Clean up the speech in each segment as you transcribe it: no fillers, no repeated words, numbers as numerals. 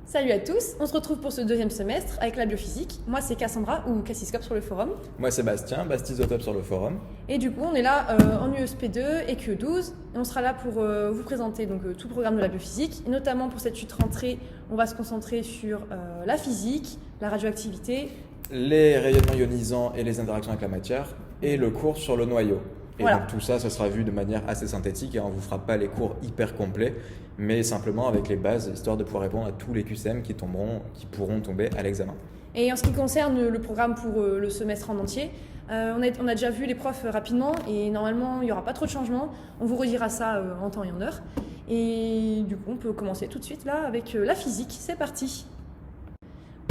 Salut à tous, on se retrouve pour ce deuxième semestre avec la biophysique. Moi c'est Cassandra ou Cassiscope sur le forum. Moi Sébastien, Bastisotope sur le forum. Et du coup on est là en USP2 et QE12 et on sera là pour vous présenter tout le programme de la biophysique. Et notamment pour cette chute rentrée, on va se concentrer sur la physique, la radioactivité, les rayonnements ionisants et les interactions avec la matière et le cours sur le noyau. Et voilà. donc tout ça, ça sera vu de manière assez synthétique et on ne vous fera pas les cours hyper complets, mais simplement avec les bases, histoire de pouvoir répondre à tous les QCM qui pourront tomber à l'examen. Et en ce qui concerne le programme pour le semestre en entier, on a déjà vu les profs rapidement et normalement il n'y aura pas trop de changements. On vous redira ça en temps et en heure. Et du coup on peut commencer tout de suite là avec la physique. C'est parti.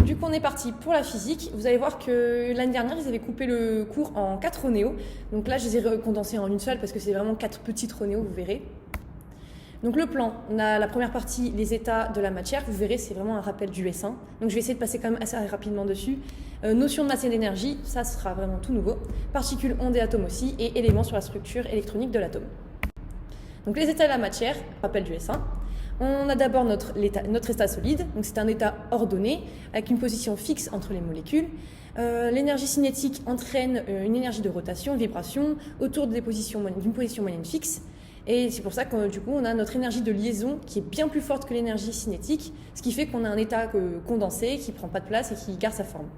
Du coup, on est parti pour la physique. Vous allez voir que l'année dernière, ils avaient coupé le cours en 4 ronéos. Donc là, je les ai condensés en une seule parce que c'est vraiment 4 petites ronéos, vous verrez. Donc le plan, on a la première partie, les états de la matière. Vous verrez, c'est vraiment un rappel du S1. Donc je vais essayer de passer quand même assez rapidement dessus. Notion de masse et d'énergie, ça sera vraiment tout nouveau. Particules, ondes et atomes aussi. Et éléments sur la structure électronique de l'atome. Donc les états de la matière, rappel du S1. On a d'abord notre état solide, donc c'est un état ordonné avec une position fixe entre les molécules. L'énergie cinétique entraîne une énergie de rotation, vibration autour d'une position moyenne fixe. Et c'est pour ça que du coup on a notre énergie de liaison qui est bien plus forte que l'énergie cinétique, ce qui fait qu'on a un état condensé qui ne prend pas de place et qui garde sa forme.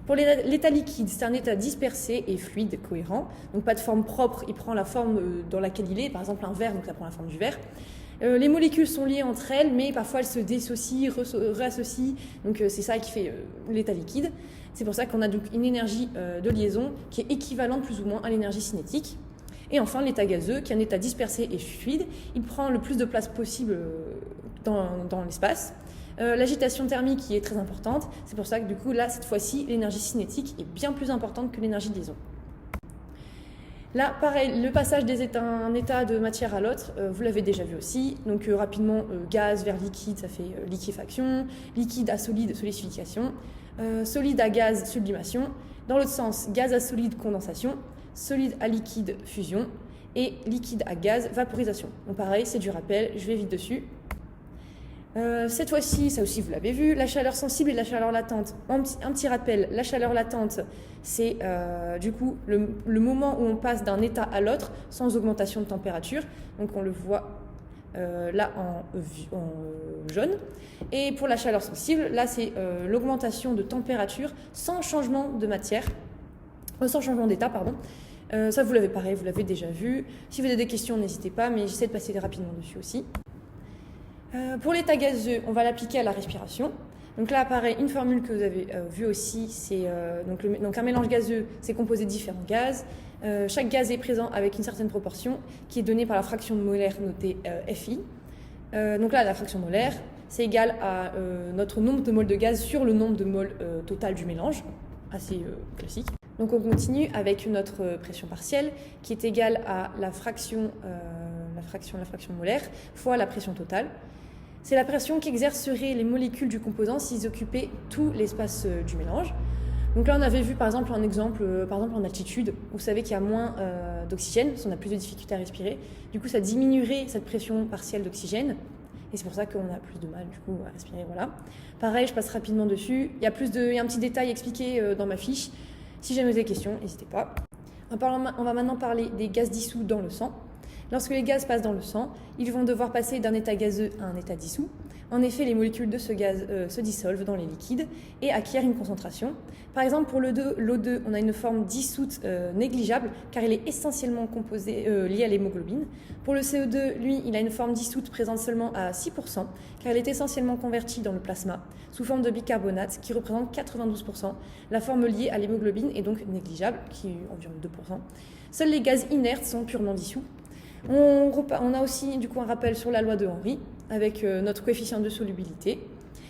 Pour l'état liquide, c'est un état dispersé et fluide, cohérent, donc pas de forme propre, il prend la forme dans laquelle il est, par exemple un verre, donc ça prend la forme du verre. Les molécules sont liées entre elles, mais parfois elles se dissocient, réassocient, donc c'est ça qui fait l'état liquide. C'est pour ça qu'on a donc une énergie de liaison qui est équivalente plus ou moins à l'énergie cinétique. Et enfin l'état gazeux, qui est un état dispersé et fluide, il prend le plus de place possible dans l'espace. L'agitation thermique qui est très importante, c'est pour ça que du coup là, cette fois-ci, l'énergie cinétique est bien plus importante que l'énergie de liaison. Là, pareil, le passage d'un état de matière à l'autre, vous l'avez déjà vu aussi. Donc rapidement, gaz vers liquide, ça fait liquéfaction. Liquide à solide, solidification. Solide à gaz, sublimation. Dans l'autre sens, gaz à solide, condensation. Solide à liquide, fusion. Et liquide à gaz, vaporisation. Donc pareil, c'est du rappel, je vais vite dessus. Cette fois-ci, ça aussi vous l'avez vu, la chaleur sensible et la chaleur latente. Un petit rappel, la chaleur latente, c'est du coup le moment où on passe d'un état à l'autre sans augmentation de température. Donc on le voit là en jaune. Et pour la chaleur sensible, là c'est l'augmentation de température sans changement de matière, sans changement d'état, pardon. Ça vous l'avez déjà vu. Si vous avez des questions, n'hésitez pas, mais j'essaie de passer rapidement dessus aussi. Pour l'état gazeux, on va l'appliquer à la respiration. Donc là apparaît une formule que vous avez vue aussi, c'est donc un mélange gazeux, c'est composé de différents gaz. Chaque gaz est présent avec une certaine proportion qui est donnée par la fraction molaire notée Fi. Donc là la fraction molaire, c'est égal à notre nombre de moles de gaz sur le nombre de moles total du mélange, assez classique. Donc on continue avec notre pression partielle qui est égale à la fraction molaire fois la pression totale. C'est la pression qu'exerceraient les molécules du composant s'ils occupaient tout l'espace du mélange. Donc là, on avait vu par exemple un exemple, en altitude, où vous savez qu'il y a moins d'oxygène, parce qu'on a plus de difficultés à respirer. Du coup, ça diminuerait cette pression partielle d'oxygène. Et c'est pour ça qu'on a plus de mal du coup à respirer. Voilà. Pareil, je passe rapidement dessus. Il y a un petit détail expliqué dans ma fiche. Si jamais vous avez des questions, n'hésitez pas. On va maintenant parler des gaz dissous dans le sang. Lorsque les gaz passent dans le sang, ils vont devoir passer d'un état gazeux à un état dissous. En effet, les molécules de ce gaz se dissolvent dans les liquides et acquièrent une concentration. Par exemple, pour l'O2, on a une forme dissoute négligeable car il est essentiellement lié à l'hémoglobine. Pour le CO2, lui, il a une forme dissoute présente seulement à 6% car il est essentiellement converti dans le plasma sous forme de bicarbonate qui représente 92%. La forme liée à l'hémoglobine est donc négligeable, qui est environ 2%. Seuls les gaz inertes sont purement dissous. On a aussi du coup un rappel sur la loi de Henry avec notre coefficient de solubilité.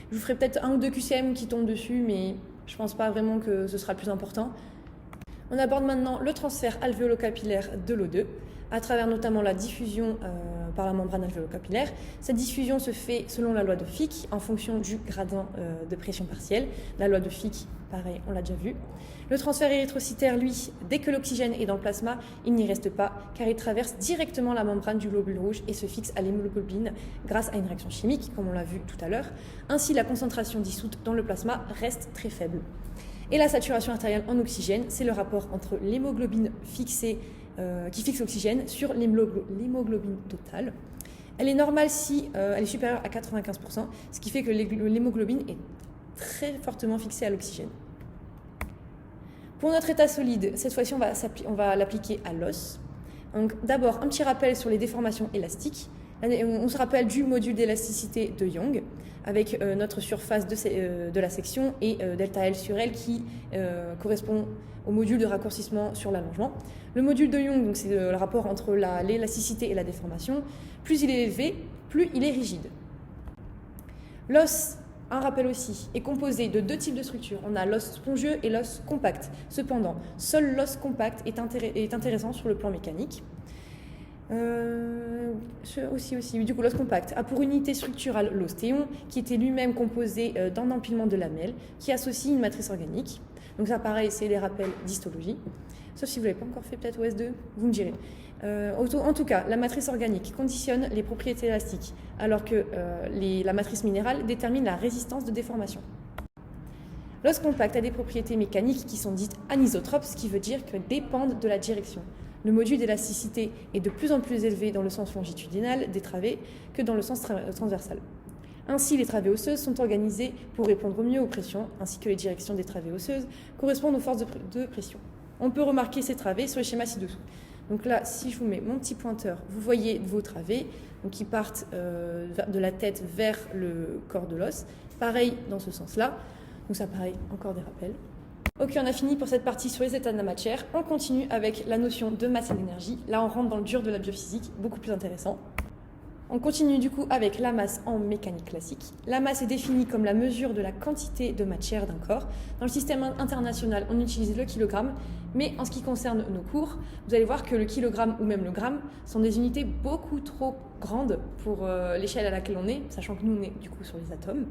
Je vous ferai peut-être un ou deux QCM qui tombent dessus, mais je ne pense pas vraiment que ce sera le plus important. On aborde maintenant le transfert alvéolo-capillaire de l'O2 à travers notamment la diffusion par la membrane alvéolo-capillaire. Cette diffusion se fait selon la loi de Fick en fonction du gradient de pression partielle. La loi de Fick, pareil, on l'a déjà vu. Le transfert érythrocytaire, lui, dès que l'oxygène est dans le plasma, il n'y reste pas car il traverse directement la membrane du globule rouge et se fixe à l'hémoglobine grâce à une réaction chimique, comme on l'a vu tout à l'heure. Ainsi, la concentration dissoute dans le plasma reste très faible. Et la saturation artérielle en oxygène, c'est le rapport entre l'hémoglobine qui fixe l'oxygène sur l'hémoglobine totale. Elle est normale si elle est supérieure à 95%, ce qui fait que l'hémoglobine est très fortement fixée à l'oxygène. Pour notre état solide, cette fois-ci, on va l'appliquer à l'os. Donc, d'abord, un petit rappel sur les déformations élastiques. On se rappelle du module d'élasticité de Young, avec notre surface de la section et delta L sur L qui correspond au module de raccourcissement sur l'allongement. Le module de Young, donc c'est le rapport entre l'élasticité et la déformation. Plus il est élevé, plus il est rigide. L'os, un rappel aussi, est composé de deux types de structures. On a l'os spongieux et l'os compact. Cependant, seul l'os compact est intéressant sur le plan mécanique. Du coup, l'os compact a pour unité structurale l'ostéon, qui était lui-même composé d'un empilement de lamelles qui associe une matrice organique. Donc ça, pareil, c'est les rappels d'histologie. Sauf si vous ne l'avez pas encore fait, peut-être OS2, vous me direz. En tout cas, la matrice organique conditionne les propriétés élastiques, alors que la matrice minérale détermine la résistance de déformation. L'os compact a des propriétés mécaniques qui sont dites anisotropes, ce qui veut dire qu'elles dépendent de la direction. Le module d'élasticité est de plus en plus élevé dans le sens longitudinal des travées que dans le sens transversal. Ainsi, les travées osseuses sont organisées pour répondre au mieux aux pressions, ainsi que les directions des travées osseuses correspondent aux forces de pression. On peut remarquer ces travées sur le schéma ci-dessous. Donc là, si je vous mets mon petit pointeur, vous voyez vos travées donc qui partent de la tête vers le corps de l'os. Pareil dans ce sens-là. Donc ça, pareil, encore des rappels. Ok, on a fini pour cette partie sur les états de la matière. On continue avec la notion de masse et d'énergie. Là, on rentre dans le dur de la biophysique, beaucoup plus intéressant. On continue du coup avec la masse en mécanique classique. La masse est définie comme la mesure de la quantité de matière d'un corps. Dans le système international, on utilise le kilogramme, mais en ce qui concerne nos cours, vous allez voir que le kilogramme ou même le gramme sont des unités beaucoup trop grandes pour l'échelle à laquelle on est, sachant que nous, on est du coup sur les atomes.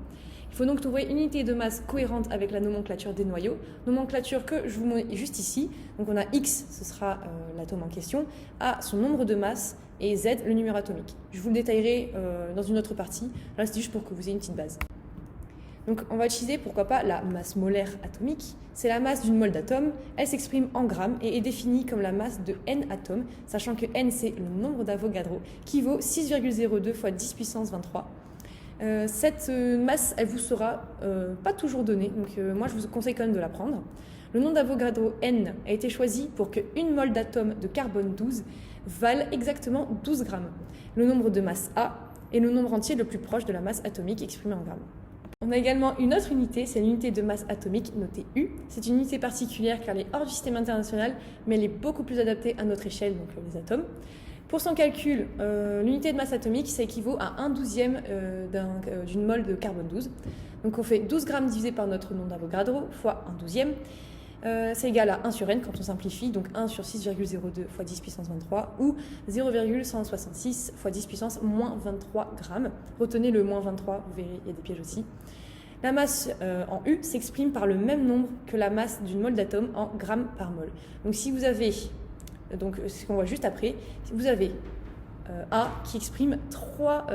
Il faut donc trouver une unité de masse cohérente avec la nomenclature des noyaux, nomenclature que je vous montre juste ici. Donc on a X, ce sera l'atome en question, A, son nombre de masse, et Z, le numéro atomique. Je vous le détaillerai dans une autre partie. Là, c'est juste pour que vous ayez une petite base. Donc, on va utiliser, pourquoi pas, la masse molaire atomique. C'est la masse d'une mole d'atomes. Elle s'exprime en grammes et est définie comme la masse de N atomes, sachant que N, c'est le nombre d'Avogadro, qui vaut 6,02 fois 10 puissance 23. Cette masse, elle vous sera pas toujours donnée. Donc, moi, je vous conseille quand même de la prendre. Le nombre d'Avogadro N a été choisi pour qu'une mole d'atome de carbone 12 valent exactement 12 grammes. Le nombre de masse A est le nombre entier le plus proche de la masse atomique exprimée en grammes. On a également une autre unité, c'est l'unité de masse atomique notée U. C'est une unité particulière car elle est hors du système international, mais elle est beaucoup plus adaptée à notre échelle, donc les atomes. Pour son calcul, l'unité de masse atomique, ça équivaut à 1/12e d'une mole de carbone 12. Donc on fait 12 grammes divisé par notre nombre d'Avogadro fois 1/12e. C'est égal à 1 sur n quand on simplifie, donc 1 sur 6,02 fois 10 puissance 23 ou 0,166 fois 10 puissance moins 23 grammes. Retenez le moins 23, vous verrez, il y a des pièges aussi. La masse en U s'exprime par le même nombre que la masse d'une mole d'atome en grammes par mole. Donc si vous avez, donc ce qu'on voit juste après, si vous avez A qui exprime 3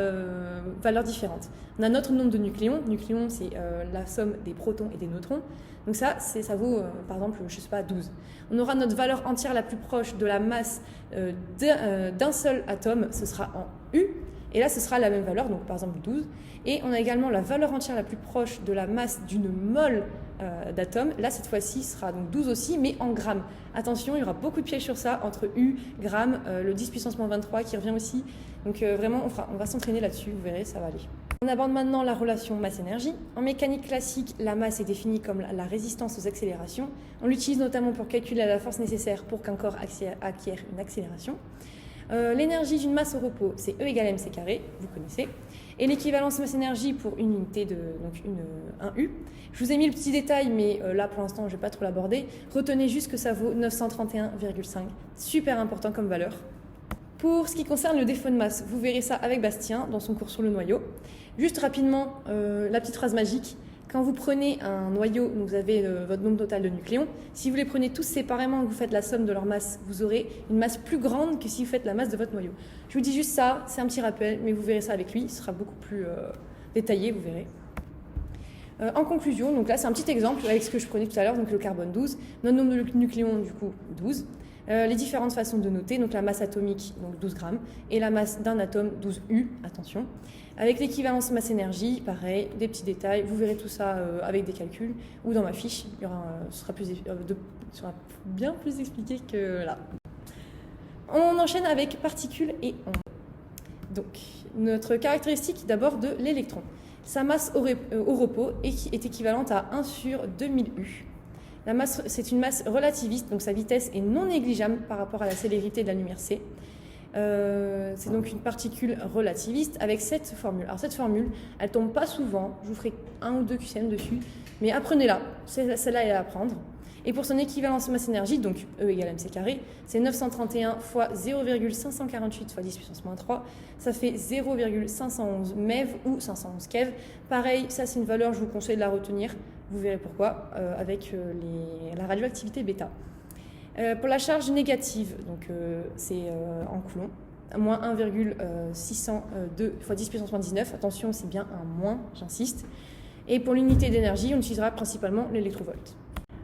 valeurs différentes. On a notre nombre de nucléons. Nucléons, c'est la somme des protons et des neutrons. Donc ça vaut, par exemple, je ne sais pas, 12. On aura notre valeur entière la plus proche de la masse d'un seul atome, ce sera en U. Et là, ce sera la même valeur, donc par exemple 12. Et on a également la valeur entière la plus proche de la masse d'une mole d'atomes. Là, cette fois-ci, ce sera donc 12 aussi, mais en grammes. Attention, il y aura beaucoup de pièges sur ça, entre U, grammes, le 10 puissance moins 23 qui revient aussi. Donc vraiment, on va s'entraîner là-dessus, vous verrez, ça va aller. On aborde maintenant la relation masse-énergie. En mécanique classique, la masse est définie comme la résistance aux accélérations. On l'utilise notamment pour calculer la force nécessaire pour qu'un corps acquiert une accélération. L'énergie d'une masse au repos, c'est E égale mc carré, vous connaissez. Et l'équivalence masse-énergie pour une unité de un U. Je vous ai mis le petit détail, mais là pour l'instant je ne vais pas trop l'aborder. Retenez juste que ça vaut 931,5. Super important comme valeur. Pour ce qui concerne le défaut de masse, vous verrez ça avec Bastien dans son cours sur le noyau. Juste rapidement, la petite phrase magique. Quand vous prenez un noyau, vous avez votre nombre total de nucléons. Si vous les prenez tous séparément et que vous faites la somme de leur masse, vous aurez une masse plus grande que si vous faites la masse de votre noyau. Je vous dis juste ça, c'est un petit rappel, mais vous verrez ça avec lui, ce sera beaucoup plus détaillé, vous verrez. En conclusion, donc là c'est un petit exemple avec ce que je prenais tout à l'heure, donc le carbone 12, notre nombre de nucléons du coup 12. Les différentes façons de noter, donc la masse atomique, donc 12 grammes, et la masse d'un atome, 12 U, attention. Avec l'équivalence masse-énergie, pareil, des petits détails, vous verrez tout ça avec des calculs, ou dans ma fiche, ce sera bien plus expliqué que là. On enchaîne avec particules et ondes. Donc, notre caractéristique d'abord de l'électron. Sa masse au repos est équivalente à 1 sur 2000 U. La masse, c'est une masse relativiste, donc sa vitesse est non négligeable par rapport à la célérité de la lumière c. C'est donc une particule relativiste avec cette formule. Alors cette formule, elle tombe pas souvent, je vous ferai 1 ou 2 QCM dessus, mais apprenez-la, celle-là elle est à apprendre. Et pour son équivalence masse-énergie, donc E égale mc carré, c'est 931 fois 0,548 fois 10 puissance moins 3, ça fait 0,511 MeV ou 511 keV. Pareil, ça c'est une valeur, je vous conseille de la retenir, vous verrez pourquoi, avec la radioactivité bêta. Pour la charge négative, donc c'est en coulomb, moins 1,602 fois 10 puissance moins 19, attention c'est bien un moins, j'insiste. Et pour l'unité d'énergie, on utilisera principalement l'électrovolt.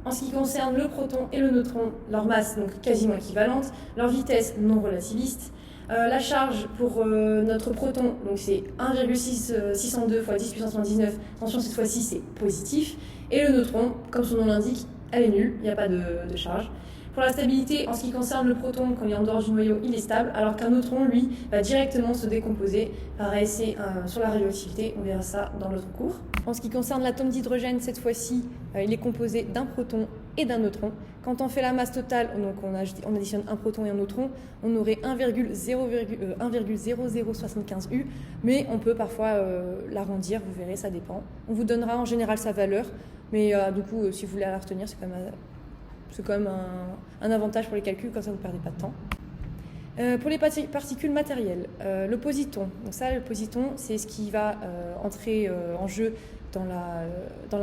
En ce qui concerne le proton et le neutron, leur masse donc quasiment équivalente, leur vitesse non relativiste. La charge pour notre proton, donc c'est 1,602 fois 10 puissance moins 19, attention cette fois-ci c'est positif. Et le neutron, comme son nom l'indique, elle est nulle, il n'y a pas de charge. Pour la stabilité, en ce qui concerne le proton, quand il est en dehors du noyau, il est stable, alors qu'un neutron, lui, va directement se décomposer. Pareil, c'est sur la radioactivité, on verra ça dans l'autre cours. En ce qui concerne l'atome d'hydrogène, cette fois-ci, il est composé d'un proton et d'un neutron. Quand on fait la masse totale, donc on additionne un proton et un neutron, on aurait 1,0075 U, mais on peut parfois l'arrondir, vous verrez, ça dépend. On vous donnera en général sa valeur, mais du coup, si vous voulez la retenir, c'est quand même un avantage pour les calculs, comme ça vous ne perdez pas de temps. Pour les particules matérielles, le positon. Donc ça, le positon, c'est ce qui va entrer en jeu dans la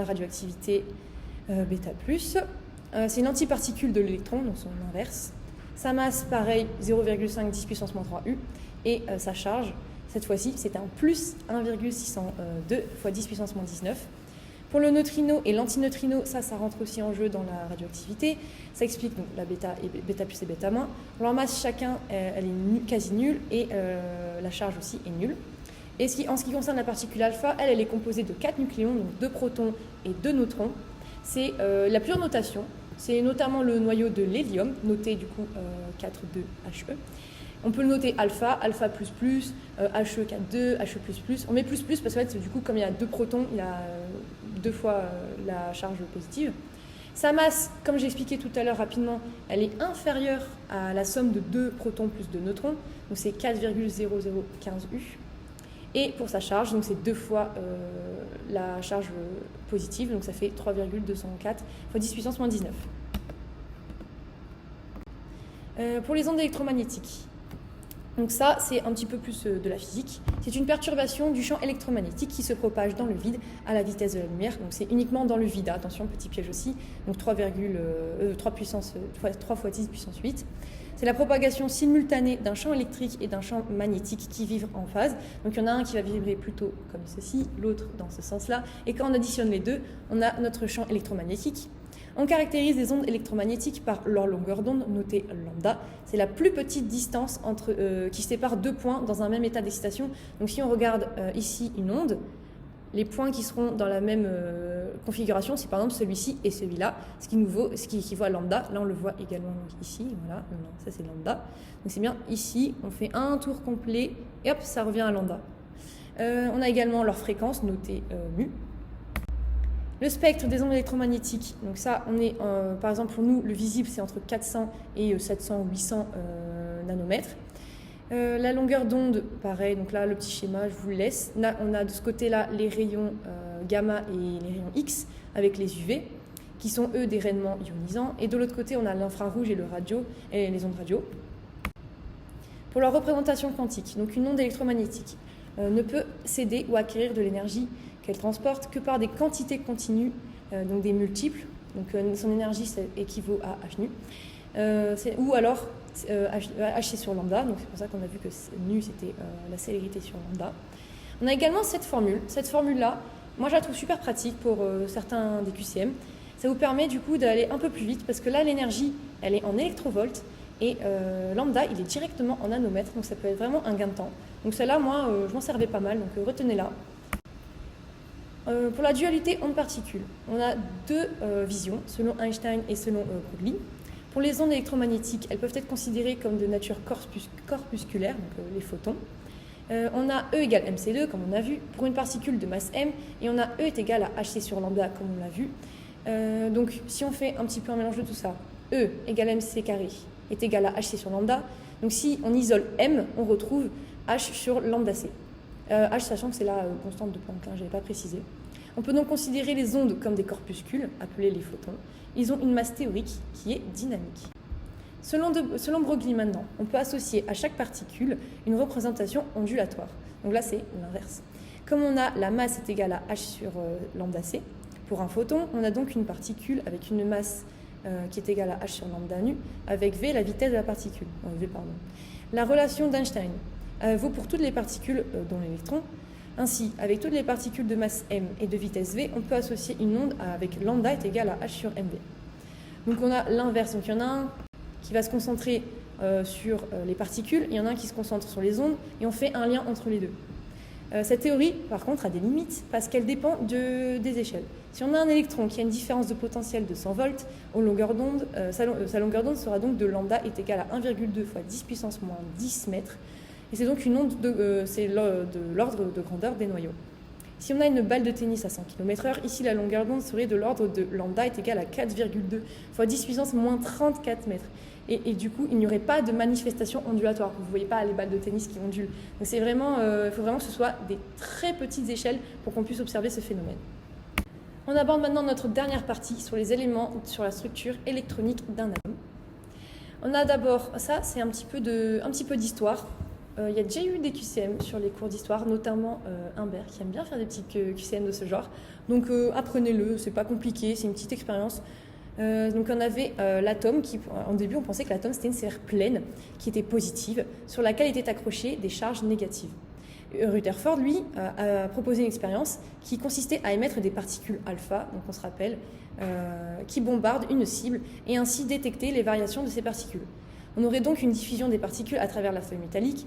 radioactivité bêta+. C'est une antiparticule de l'électron, donc son inverse. Sa masse, pareil, 0,5 10 puissance moins 3 U. Et sa charge, cette fois-ci, c'est un plus 1,602 fois 10 puissance moins 19. Pour le neutrino et l'antineutrino, ça rentre aussi en jeu dans la radioactivité. Ça explique donc la bêta et bêta plus et bêta moins. Leur masse chacun, elle est quasi nulle et la charge aussi est nulle. Et en ce qui concerne la particule alpha, elle est composée de 4 nucléons, donc 2 protons et 2 neutrons. C'est la pure notation. C'est notamment le noyau de l'hélium, noté du coup 4,2 HE. On peut le noter alpha, alpha++, HE4,2, HE++. On met plus parce que fait, du coup, comme il y a 2 protons, il y a 2 fois la charge positive. Sa masse, comme j'ai expliqué tout à l'heure rapidement, elle est inférieure à la somme de 2 protons plus 2 neutrons, donc c'est 4,0015 U. Et pour sa charge, donc c'est 2 fois la charge positive, donc ça fait 3,204 fois 10 puissance moins 19. Pour les ondes électromagnétiques, donc ça, c'est un petit peu plus de la physique. C'est une perturbation du champ électromagnétique qui se propage dans le vide à la vitesse de la lumière. Donc c'est uniquement dans le vide. Attention, petit piège aussi. Donc 3 fois 10 puissance 8. C'est la propagation simultanée d'un champ électrique et d'un champ magnétique qui vivent en phase. Donc il y en a un qui va vibrer plutôt comme ceci, l'autre dans ce sens-là. Et quand on additionne les deux, on a notre champ électromagnétique. On caractérise les ondes électromagnétiques par leur longueur d'onde, notée lambda. C'est la plus petite distance qui sépare 2 points dans un même état d'excitation. Donc si on regarde ici une onde, les points qui seront dans la même configuration, c'est par exemple celui-ci et celui-là, ce qui équivaut à lambda. Là, on le voit également ici. Voilà, ça c'est lambda. Donc c'est bien ici, on fait un tour complet et hop, ça revient à lambda. On a également leur fréquence, notée mu. Le spectre des ondes électromagnétiques, donc ça, on est, par exemple pour nous, le visible c'est entre 400 et 700 ou 800 nanomètres. La longueur d'onde, pareil, donc là le petit schéma, je vous le laisse. Là, on a de ce côté-là les rayons gamma et les rayons X avec les UV, qui sont eux des rayonnements ionisants. Et de l'autre côté, on a l'infrarouge et les ondes radio. Pour la représentation quantique, donc une onde électromagnétique ne peut céder ou acquérir de l'énergie qu'elle transporte que par des quantités continues, donc des multiples. Donc son énergie équivaut à h nu, ou alors h sur lambda. Donc c'est pour ça qu'on a vu que nu c'était la célérité sur lambda. On a également cette formule. Cette formule-là, moi je la trouve super pratique pour certains des QCM. Ça vous permet du coup d'aller un peu plus vite parce que là l'énergie elle est en électrovolts et lambda il est directement en nanomètres, donc ça peut être vraiment un gain de temps. Donc celle-là moi je m'en servais pas mal, donc retenez-la. Pour la dualité onde-particule, on a deux visions selon Einstein et selon Broglie. Pour les ondes électromagnétiques, elles peuvent être considérées comme de nature corpusculaire, donc les photons. On a E égale mc2 comme on a vu pour une particule de masse m et on a E est égal à hc sur lambda comme on l'a vu. Donc si on fait un petit peu un mélange de tout ça, E égale mc carré est égal à hc sur lambda. Donc si on isole m, on retrouve h sur lambda c. H sachant que c'est la constante de Planck, je n'avais pas précisé. On peut donc considérer les ondes comme des corpuscules, appelés les photons. Ils ont une masse théorique qui est dynamique. Selon Broglie maintenant, on peut associer à chaque particule une représentation ondulatoire. Donc là c'est l'inverse. Comme on a la masse est égale à h sur lambda c, pour un photon, on a donc une particule avec une masse qui est égale à h sur lambda nu, avec v la vitesse de la particule. La relation d'Einstein vaut pour toutes les particules dont l'électron. Ainsi, avec toutes les particules de masse m et de vitesse v, on peut associer une onde avec lambda est égal à h sur mv. Donc on a l'inverse, donc il y en a un qui va se concentrer sur les particules, il y en a un qui se concentre sur les ondes, et on fait un lien entre les deux. Cette théorie, par contre, a des limites parce qu'elle dépend des échelles. Si on a un électron qui a une différence de potentiel de 100 volts, aux longueurs d'onde, sa longueur d'onde sera donc de lambda est égal à 1,2 fois 10 puissance moins 10 mètres. Et c'est donc une onde c'est de l'ordre de grandeur des noyaux. Si on a une balle de tennis à 100 km/h, ici la longueur d'onde serait de l'ordre de lambda est égal à 4,2 fois 10 puissance moins 34 mètres. Et du coup, il n'y aurait pas de manifestation ondulatoire. Vous ne voyez pas les balles de tennis qui ondulent. Donc c'est vraiment, il faut vraiment que ce soit des très petites échelles pour qu'on puisse observer ce phénomène. On aborde maintenant notre dernière partie sur les éléments, sur la structure électronique d'un atome. On a d'abord, ça c'est un petit peu d'histoire. Il y a déjà eu des QCM sur les cours d'histoire, notamment Humbert, qui aime bien faire des petits QCM de ce genre. Donc apprenez-le, c'est pas compliqué, c'est une petite expérience. Donc on avait l'atome, en début on pensait que l'atome c'était une sphère pleine, qui était positive, sur laquelle étaient accrochées des charges négatives. Rutherford, lui, a proposé une expérience qui consistait à émettre des particules alpha, donc on se rappelle, qui bombardent une cible, et ainsi détecter les variations de ces particules. On aurait donc une diffusion des particules à travers la feuille métallique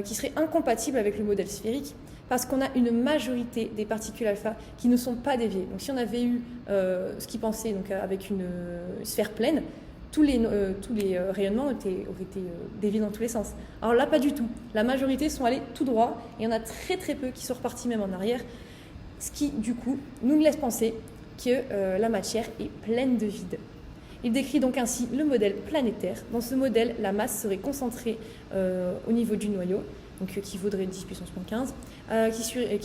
qui serait incompatible avec le modèle sphérique parce qu'on a une majorité des particules alpha qui ne sont pas déviées. Donc si on avait eu ce qu'ils pensaient donc, avec une sphère pleine, tous les rayonnements auraient été déviés dans tous les sens. Alors là, pas du tout. La majorité sont allés tout droit et il y en a très très peu qui sont repartis même en arrière, ce qui du coup nous laisse penser que la matière est pleine de vide. Il décrit donc ainsi le modèle planétaire. Dans ce modèle, la masse serait concentrée au niveau du noyau, donc qui vaudrait 10 puissance moins 15, qui serait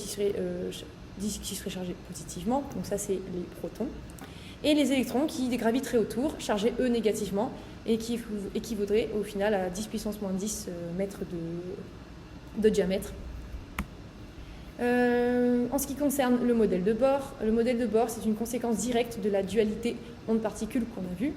chargé positivement, donc ça c'est les protons, et les électrons qui graviteraient autour, chargés eux négativement, et qui équivaudraient au final à 10 puissance moins 10 mètres de diamètre. En ce qui concerne le modèle de Bohr, c'est une conséquence directe de la dualité onde-particule qu'on a vue.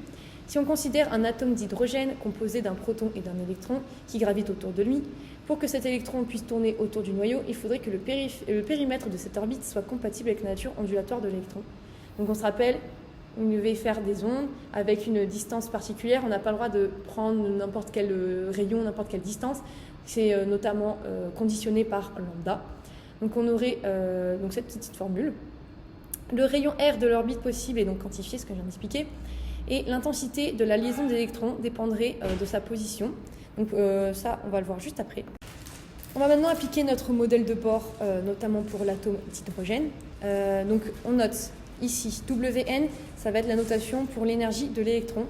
Si on considère un atome d'hydrogène composé d'un proton et d'un électron qui gravitent autour de lui, pour que cet électron puisse tourner autour du noyau, il faudrait que le périmètre de cette orbite soit compatible avec la nature ondulatoire de l'électron. Donc on se rappelle, on devait faire des ondes avec une distance particulière, on n'a pas le droit de prendre n'importe quel rayon, n'importe quelle distance, c'est notamment conditionné par lambda. Donc on aurait donc cette petite formule. Le rayon R de l'orbite possible est donc quantifié, ce que je viens d'expliquer, et l'intensité de la liaison des électrons dépendrait de sa position. Donc ça, on va le voir juste après. On va maintenant appliquer notre modèle de Bohr, notamment pour l'atome d'hydrogène. Donc on note ici Wn, ça va être la notation pour l'énergie de l'électron.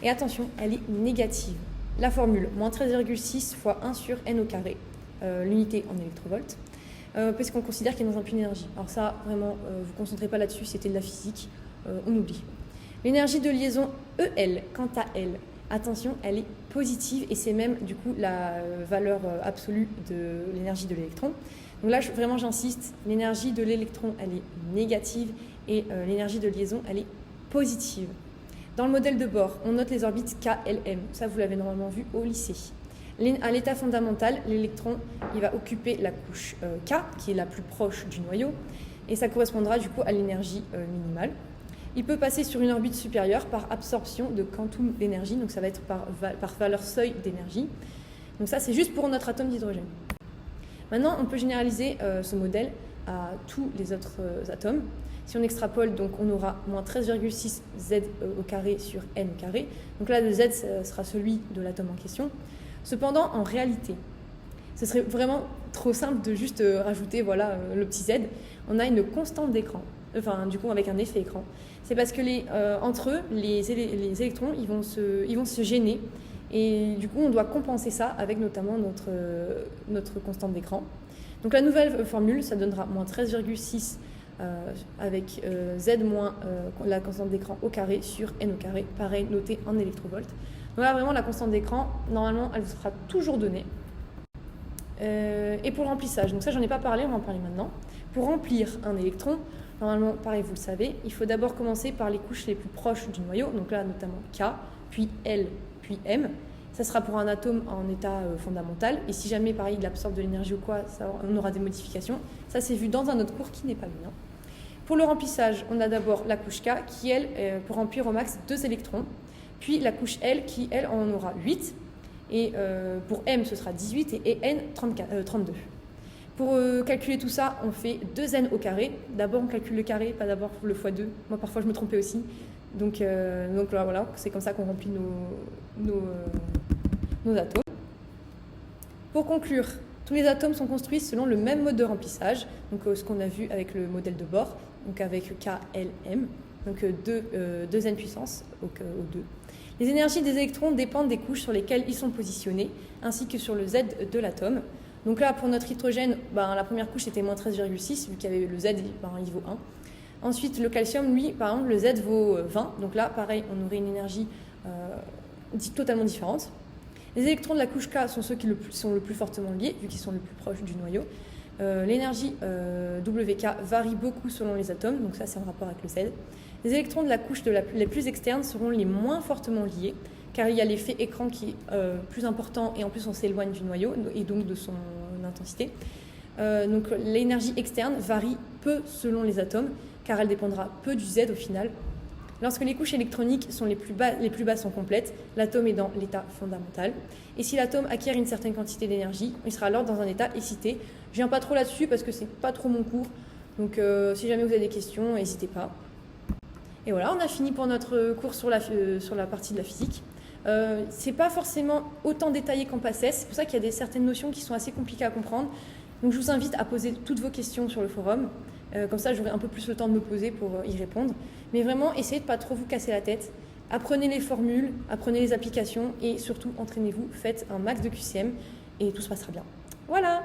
Et attention, elle est négative. La formule, moins 13,6 fois 1 sur n au carré, l'unité en électrovolts. Parce qu'on considère qu'il y a dans un puits d'énergie. Alors ça, vraiment, vous ne concentrez pas là-dessus, c'était de la physique, on oublie. L'énergie de liaison EL, quant à elle, Attention, elle est positive et c'est même du coup la valeur absolue de l'énergie de l'électron. Donc là, vraiment j'insiste, l'énergie de l'électron elle est négative et l'énergie de liaison elle est positive. Dans le modèle de Bohr, on note les orbites KLM, ça vous l'avez normalement vu au lycée. À l'état fondamental, l'électron il va occuper la couche K qui est la plus proche du noyau et ça correspondra du coup à l'énergie minimale. Il peut passer sur une orbite supérieure par absorption de quantum d'énergie, donc ça va être par valeur seuil d'énergie. Donc ça, c'est juste pour notre atome d'hydrogène. Maintenant, on peut généraliser ce modèle à tous les autres atomes. Si on extrapole, donc on aura moins 13,6 Z au carré sur N au carré. Donc là, le Z sera celui de l'atome en question. Cependant, en réalité, ce serait vraiment trop simple de juste rajouter voilà, le petit Z. On a une constante d'écran, enfin du coup avec un effet écran. C'est parce que entre eux, les électrons, ils vont se gêner. Et du coup, on doit compenser ça avec notamment notre constante d'écran. Donc la nouvelle formule, ça donnera moins 13,6 avec Z moins la constante d'écran au carré sur N au carré, pareil noté en électrovolts. Donc là, vraiment, la constante d'écran, normalement, elle vous sera toujours donnée. Et pour le remplissage, donc ça, j'en ai pas parlé, on va en parler maintenant. Pour remplir un électron, normalement, pareil, vous le savez, il faut d'abord commencer par les couches les plus proches du noyau, donc là, notamment K, puis L, puis M. Ça sera pour un atome en état fondamental. Et si jamais, pareil, il absorbe de l'énergie ou quoi, on aura des modifications. Ça, c'est vu dans un autre cours qui n'est pas le mien. Pour le remplissage, on a d'abord la couche K qui, elle, peut remplir au max 2 électrons. Puis la couche L qui, elle, en aura 8. Et pour M, ce sera 18 et N, 32. Pour calculer tout ça, on fait 2n au carré. D'abord, on calcule le carré, pas d'abord le x2. Moi, parfois, je me trompais aussi. Donc voilà, c'est comme ça qu'on remplit nos atomes. Pour conclure, tous les atomes sont construits selon le même mode de remplissage, donc ce qu'on a vu avec le modèle de Bohr, donc avec KLM, donc 2n puissance au 2. Les énergies des électrons dépendent des couches sur lesquelles ils sont positionnés, ainsi que sur le Z de l'atome. Donc là, pour notre hydrogène, la première couche était moins 13,6, vu qu'il y avait le Z, il vaut 1. Ensuite, le calcium, lui, par exemple, le Z vaut 20. Donc là, pareil, on aurait une énergie totalement différente. Les électrons de la couche K sont ceux qui sont le plus fortement liés, vu qu'ils sont le plus proches du noyau. L'énergie WK varie beaucoup selon les atomes, donc ça, c'est en rapport avec le Z. Les électrons de la couche les plus externes seront les moins fortement liés, car il y a l'effet écran qui est plus important, et en plus, on s'éloigne du noyau, et donc de son intensité. Donc l'énergie externe varie peu selon les atomes, car elle dépendra peu du Z au final. Lorsque les couches électroniques sont les plus basses sont complètes, l'atome est dans l'état fondamental. Et si l'atome acquiert une certaine quantité d'énergie, il sera alors dans un état excité. Je viens pas trop là-dessus parce que c'est pas trop mon cours. Donc si jamais vous avez des questions, n'hésitez pas. Et voilà, on a fini pour notre cours sur la partie de la physique. C'est pas forcément autant détaillé qu'en PACES, c'est pour ça qu'il y a certaines notions qui sont assez compliquées à comprendre. Donc je vous invite à poser toutes vos questions sur le forum. Comme ça, j'aurai un peu plus le temps de me poser pour y répondre. Mais vraiment, essayez de ne pas trop vous casser la tête. Apprenez les formules, apprenez les applications et surtout, entraînez-vous, faites un max de QCM et tout se passera bien. Voilà!